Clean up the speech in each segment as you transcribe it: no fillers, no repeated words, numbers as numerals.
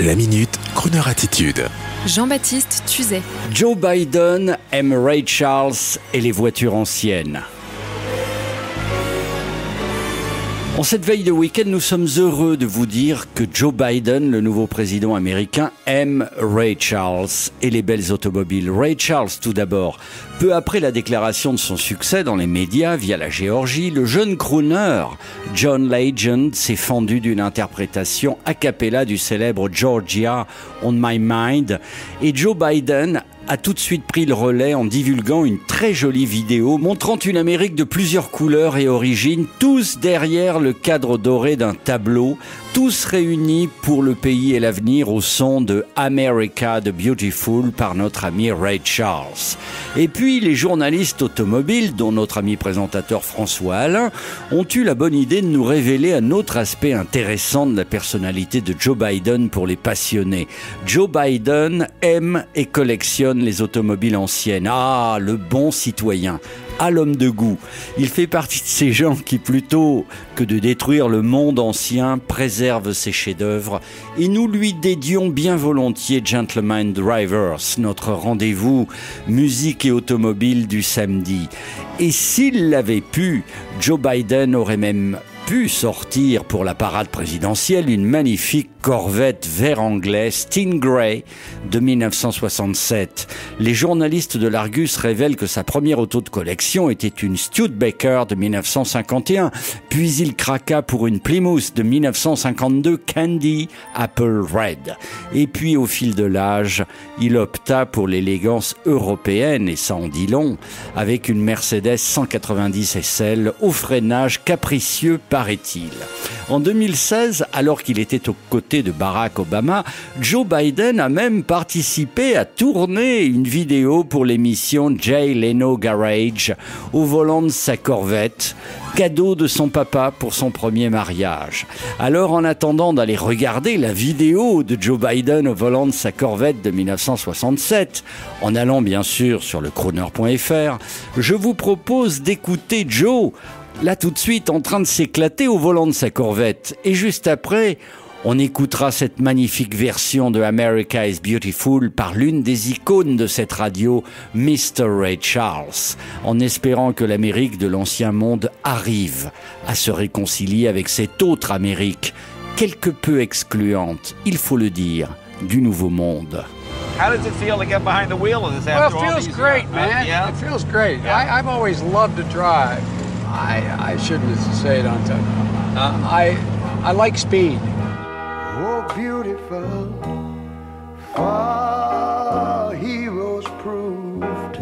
La Minute, Kroneur Attitude. Jean-Baptiste Tuzet. Joe Biden aime Ray Charles et les voitures anciennes. En cette veille de week-end, nous sommes heureux de vous dire que Joe Biden, le nouveau président américain, aime Ray Charles et les belles automobiles. Ray Charles, tout d'abord. Peu après la déclaration de son succès dans les médias via la Géorgie, le jeune crooner John Legend s'est fendu d'une interprétation a cappella du célèbre Georgia on My Mind, et Joe Biden a tout de suite pris le relais en divulguant une très jolie vidéo montrant une Amérique de plusieurs couleurs et origines, tous derrière le cadre doré d'un tableau, tous réunis pour le pays et l'avenir au son de America the Beautiful par notre ami Ray Charles. Et puis les journalistes automobiles, dont notre ami présentateur François Alain, ont eu la bonne idée de nous révéler un autre aspect intéressant de la personnalité de Joe Biden pour les passionnés. Joe Biden aime et collectionne les automobiles anciennes. Ah, le bon citoyen. À l'homme de goût. Il fait partie de ces gens qui, plutôt que de détruire le monde ancien, préservent ses chefs-d'œuvre. Et nous lui dédions bien volontiers Gentleman Drivers, notre rendez-vous musique et automobile du samedi. Et s'il l'avait pu, Joe Biden aurait même pu sortir pour la parade présidentielle une magnifique Corvette vert anglais Stingray de 1967. Les journalistes de l'Argus révèlent que sa première auto de collection était une Studebaker de 1951, puis il craqua pour une Plymouth de 1952 Candy Apple Red. Et puis au fil de l'âge, il opta pour l'élégance européenne, et ça en dit long, avec une Mercedes 190 SL au freinage capricieux paraît-il. En 2016, alors qu'il était aux côtés de Barack Obama, Joe Biden a même participé à tourner une vidéo pour l'émission Jay Leno Garage au volant de sa Corvette, cadeau de son papa pour son premier mariage. Alors, en attendant d'aller regarder la vidéo de Joe Biden au volant de sa Corvette de 1967, en allant bien sûr sur le Kroneur.fr, je vous propose d'écouter Joe là tout de suite en train de s'éclater au volant de sa Corvette. Et juste après, on écoutera cette magnifique version de America is Beautiful par l'une des icônes de cette radio, Mr. Ray Charles, en espérant que l'Amérique de l'ancien monde arrive à se réconcilier avec cette autre Amérique, quelque peu excluante, il faut le dire, du nouveau monde. How does it feel to get behind the wheel of this after all these years? Well, it feels great, man. Yeah. It feels great. Yeah. I've always loved to drive. I shouldn't say it on time. I like speed. Oh, beautiful, for heroes proved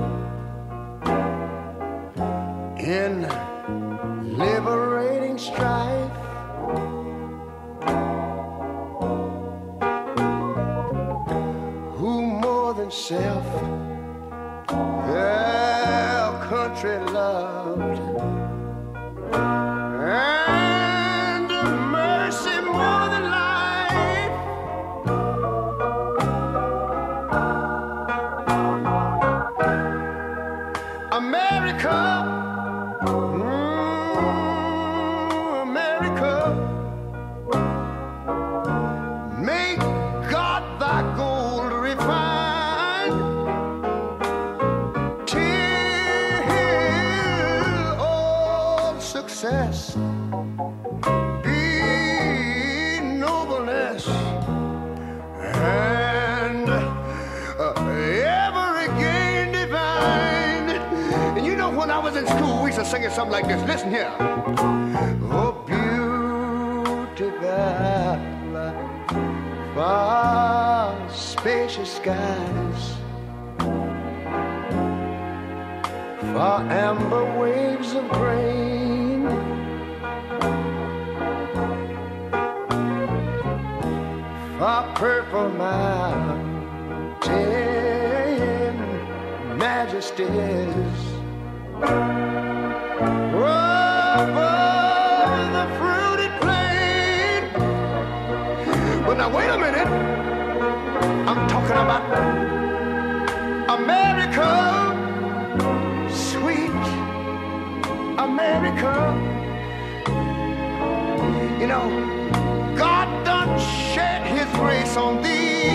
in liberating strife. Who more than self their country loved, and mercy more than life. America, America, make God thy gold refined, till all success be nobleness, and ever again divine. And you know, when I was in school, we used to sing it something like this. Listen here. Oh, beautiful, far spacious skies, far amber waves of grain, far purple mountain majesties, above the fruited plain. But now wait a minute, I'm talking about America, sweet America. You know, God done shed his grace on thee.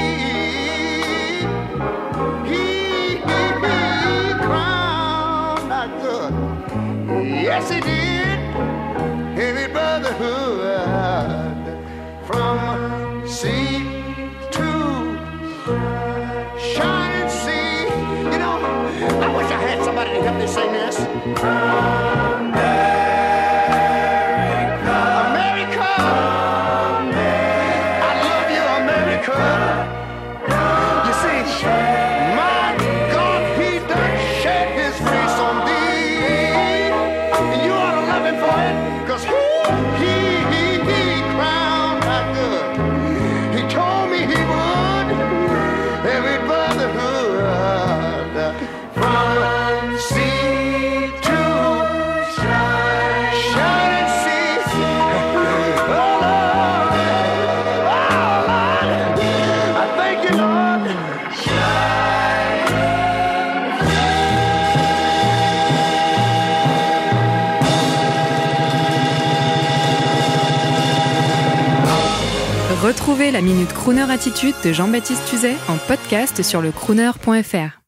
He crowned our good. Yes, he did. Every brotherhood from sea to shining sea. You know, I wish I had somebody to help me sing this. Retrouvez la Minute Crooner Attitude de Jean-Baptiste Tuzet en podcast sur le crooner.fr.